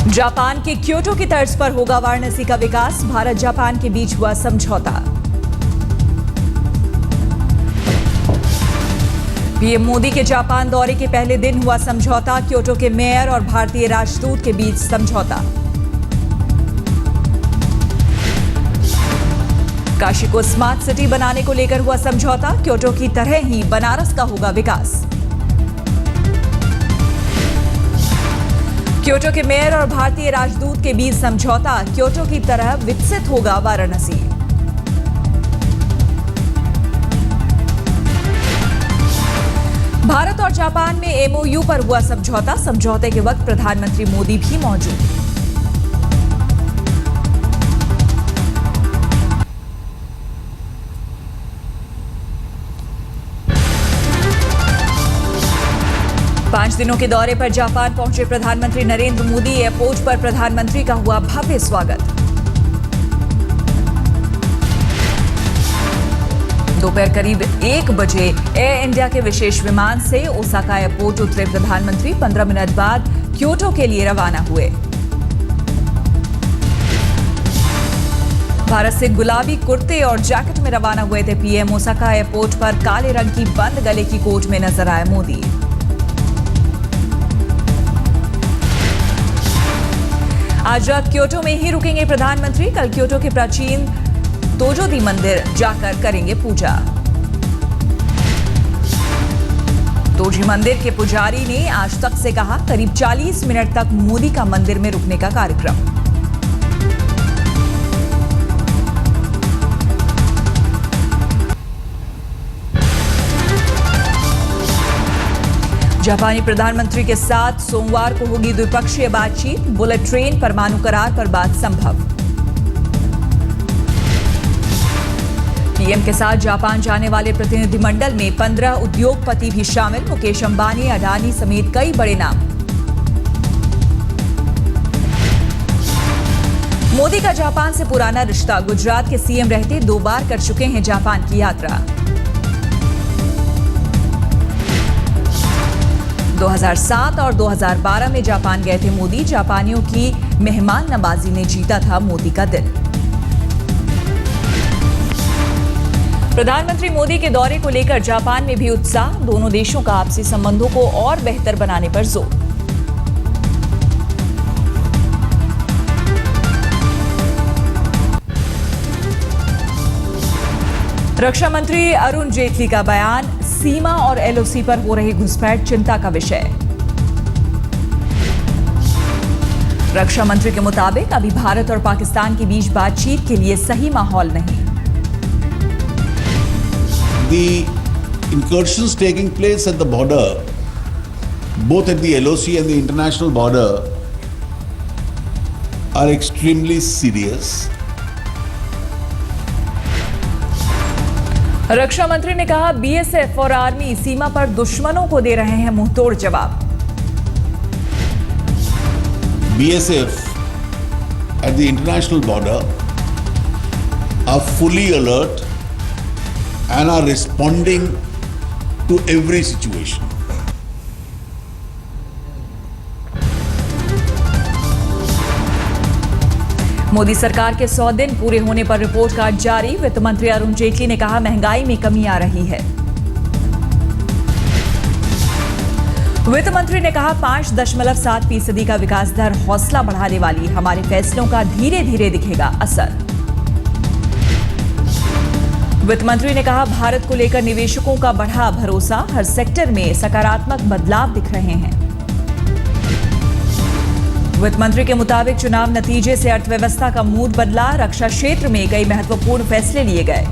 Japan के Kyoto की तर्ज पर होगा वाराणसी का विकास, भारत जापान के बीच हुआ समझौता। पीएम मोदी के जापान दौरे के पहले दिन हुआ समझौता, क्योटो के मेयर और भारतीय राजदूत के बीच समझौता। काशी को स्मार्ट सिटी बनाने को लेकर हुआ समझौता, क्योटो की तरह ही बनारस का होगा विकास। क्योटो के मेयर और भारतीय राजदूत के बीच समझौता, क्योटो की तरह विकसित होगा वाराणसी। भारत और जापान में एमओयू पर हुआ समझौता, समझौते के वक्त प्रधानमंत्री मोदी भी मौजूद। पांच दिनों के दौरे पर जापान पहुंचे प्रधानमंत्री नरेंद्र मोदी, एयरपोर्ट पर प्रधानमंत्री का हुआ भव्य स्वागत। दोपहर करीब 1 बजे एयर इंडिया के विशेष विमान से ओसाका एयरपोर्ट उतरे प्रधानमंत्री, 15 मिनट बाद क्योटो के लिए रवाना हुए। भारत से गुलाबी कुर्ते और जैकेट में रवाना हुए थे पीएम। ओसाका एयरपोर्ट पर काले रंग की बंद गले की कोट में नजर आए मोदी। आज रात क्योटो में ही रुकेंगे प्रधानमंत्री, कल क्योटो के प्राचीन तोजोदी मंदिर जाकर करेंगे पूजा। तोजी मंदिर के पुजारी ने आज तक से कहा, करीब 40 मिनट तक मोदी का मंदिर में रुकने का कार्यक्रम। जापानी प्रधानमंत्री के साथ सोमवार को होगी द्विपक्षीय बातचीत, बुलेट ट्रेन परमाणु करार पर बात संभव। पीएम के साथ जापान जाने वाले प्रतिनिधिमंडल में 15 उद्योगपति भी शामिल, मुकेश अंबानी, अडानी समेत कई बड़े नाम। मोदी का जापान से पुराना रिश्ता, गुजरात के सीएम रहते 2 बार कर चुके हैं जापान की यात्रा। 2007 और 2012 में जापान गए थे मोदी, जापानियों की मेहमान नवाजी ने जीता था मोदी का दिल। प्रधानमंत्री मोदी के दौरे को लेकर जापान में भी उत्साह, दोनों देशों का आपसी संबंधों को और बेहतर बनाने पर जोर। रक्षा मंत्री अरुण जेटली का बयान, सीमा और एलओसी पर हो रही घुसपैठ चिंता का विषय। रक्षा मंत्री के मुताबिक अभी भारत और पाकिस्तान के बीच बातचीत के लिए सही माहौल नहीं। The incursions taking place at the border, both at the LOC and the international border, are extremely serious. रक्षा मंत्री ने कहा, बीएसएफ और आर्मी सीमा पर दुश्मनों को दे रहे हैं मुंहतोड़ जवाब। BSF at the international border are fully alert and are responding to every situation. Modi सरकार के 100 दिन पूरे होने पर रिपोर्ट कार्ड जारी, वित्त मंत्री अरुण जेटली ने कहा, महंगाई में कमी आ रही है। वित्त मंत्री ने कहा, 5.7% का विकास दर हौसला बढ़ाने वाली, हमारे फैसलों का धीरे धीरे दिखेगा असर। वित्त मंत्री ने कहा, भारत को लेकर निवेशकों का बढ़ा भरोसा, हर सेक्टर में सकारात्मक बदलाव दिख रहे हैं। वित्त मंत्री के मुताबिक चुनाव नतीजे से अर्थव्यवस्था का मूड बदला, रक्षा क्षेत्र में कई महत्वपूर्ण फैसले लिए गए।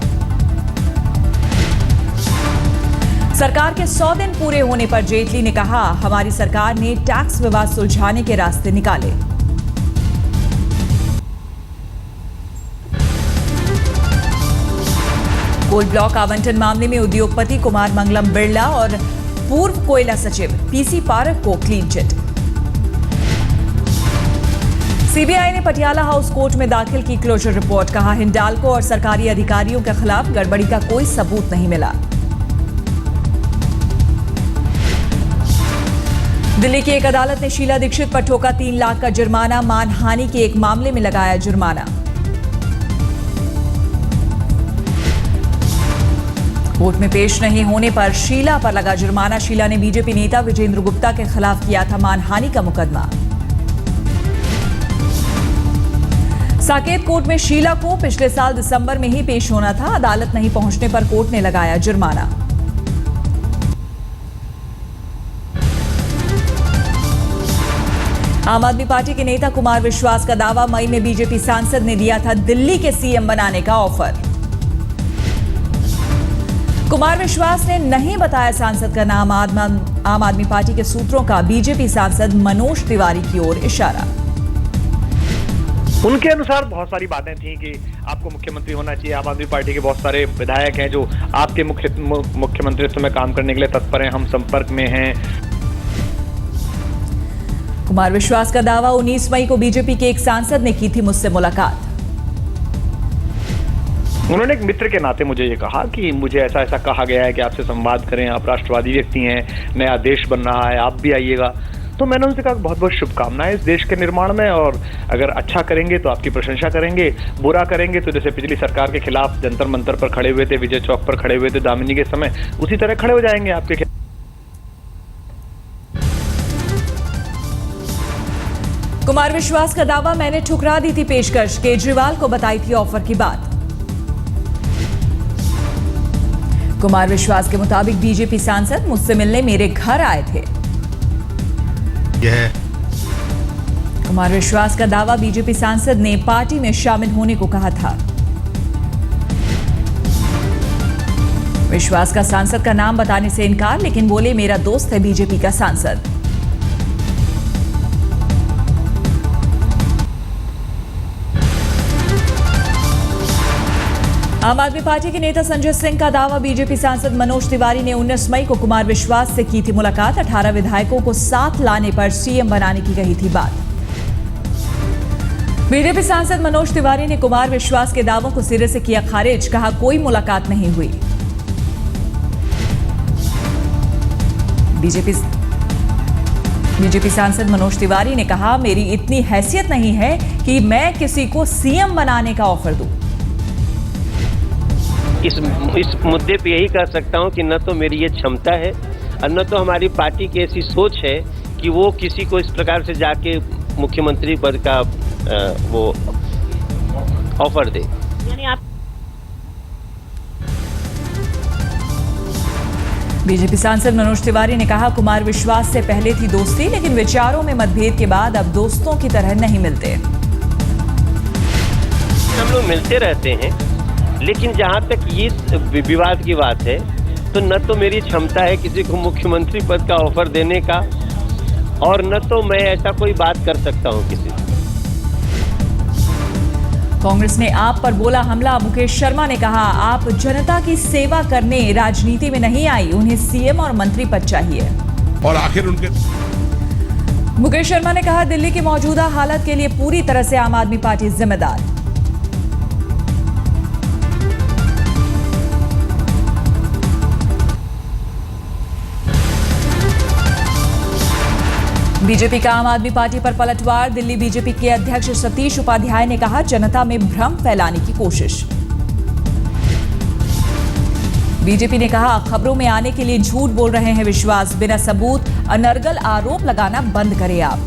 सरकार के 100 दिन पूरे होने पर जेटली ने कहा, हमारी सरकार ने टैक्स विवाद सुलझाने के रास्ते निकाले। कोल ब्लॉक आवंटन मामले में उद्योगपति कुमार मंगलम बिरला और पूर्व कोयला सचिव पीसी पारक को क्लीन चिट। सीबीआई ने पटियाला हाउस कोर्ट में दाखिल की क्लोजर रिपोर्ट, कहा, हिंडाल्को और सरकारी अधिकारियों के खिलाफ गड़बड़ी का कोई सबूत नहीं मिला। दिल्ली की एक अदालत ने शीला दीक्षित पर ठोका 3 लाख का जुर्माना, मानहानि के एक मामले में लगाया जुर्माना। कोर्ट में पेश नहीं होने पर शीला पर लगा जुर्माना। शीला ने बीजेपी नेता विजेंद्र गुप्ता के खिलाफ किया था मानहानि का मुकदमा। साकेत कोर्ट में शीला को पिछले साल दिसंबर में ही पेश होना था। अदालत नहीं पहुंचने पर कोर्ट ने लगाया जुर्माना। आम आदमी पार्टी के नेता कुमार विश्वास का दावा, मई में बीजेपी सांसद ने दिया था दिल्ली के सीएम बनाने का ऑफर। कुमार विश्वास ने नहीं बताया सांसद का नाम। आम आदमी पार्टी के सूत्रों का बीजेपी सांसद मनोज तिवारी की ओर इशारा। उनके अनुसार बहुत सारी बातें थी कि आपको मुख्यमंत्री होना चाहिए। आम आदमी पार्टी के बहुत सारे विधायक हैं जो आपके मुख्यमंत्रित्व में काम करने के लिए तत्पर हैं, हम संपर्क में हैं। कुमार विश्वास का दावा, 19 मई को बीजेपी के एक सांसद ने की थी मुझसे मुलाकात। उन्होंने एक मित्र के नाते मुझे ये कहा कि मुझे ऐसा ऐसा कहा गया है कि आपसे संवाद करें, आप राष्ट्रवादी व्यक्ति हैं, नया देश बन रहा है, आप भी आइएगा। तो मैंने उनसे कहा बहुत बहुत शुभकामनाएं इस देश के निर्माण में, और अगर अच्छा करेंगे तो आपकी प्रशंसा करेंगे, बुरा करेंगे तो जैसे पिछली सरकार के खिलाफ जंतर मंतर पर खड़े हुए थे, विजय चौक पर खड़े हुए थे दामिनी के समय, उसी तरह खड़े हो जाएंगे आपके खिलाफ। कुमार विश्वास का दावा, मैंने ठुकरा दी थी पेशकश, केजरीवाल को बताई थी ऑफर की बात। कुमार विश्वास के मुताबिक बीजेपी सांसद मुझसे मिलने मेरे घर आए थे। कुमार विश्वास का दावा, बीजेपी सांसद ने पार्टी में शामिल होने को कहा था। विश्वास का सांसद का नाम बताने से इनकार, लेकिन बोले मेरा दोस्त है बीजेपी का सांसद। आम आदमी पार्टी के नेता संजय सिंह का दावा, बीजेपी सांसद मनोज तिवारी ने 19 मई को कुमार विश्वास से की थी मुलाकात। 18 विधायकों को साथ लाने पर सीएम बनाने की कही थी बात। बीजेपी सांसद मनोज तिवारी ने कुमार विश्वास के दावों को सिरे से किया खारिज, कहा कोई मुलाकात नहीं हुई। बीजेपी सांसद मनोज तिवारी ने कहा मेरी इतनी हैसियत नहीं है कि मैं किसी को सीएम बनाने का ऑफर दूं। इस मुद्दे पे यही कह सकता हूं कि न तो मेरी ये क्षमता है और न तो हमारी पार्टी की ऐसी सोच है कि वो किसी को इस प्रकार से जाके मुख्यमंत्री पद का वो ऑफर दे। यानी आप बीजेपी सांसद मनोज तिवारी ने कहा कुमार विश्वास से पहले थी दोस्ती, लेकिन विचारों में मतभेद के बाद अब दोस्तों की तरह नहीं मिलते। हम लोग मिलते रहते हैं, लेकिन जहां तक ये विवाद की बात है तो न तो मेरी क्षमता है किसी को मुख्यमंत्री पद का ऑफर देने का, और न तो मैं ऐसा कोई बात कर सकता हूं किसी से। कांग्रेस ने आप पर बोला हमला, मुकेश शर्मा ने कहा आप जनता की सेवा करने राजनीति में नहीं आई, उन्हें सीएम और मंत्री पद चाहिए। और आखिर उनके मुकेश शर्मा ने कहा दिल्ली की मौजूदा हालत के लिए पूरी तरह से आम आदमी पार्टी जिम्मेदार। बीजेपी का आम आदमी पार्टी पर पलटवार, दिल्ली बीजेपी के अध्यक्ष सतीश उपाध्याय ने कहा जनता में भ्रम फैलाने की कोशिश। बीजेपी ने कहा खबरों में आने के लिए झूठ बोल रहे हैं विश्वास, बिना सबूत अनर्गल आरोप लगाना बंद करें आप।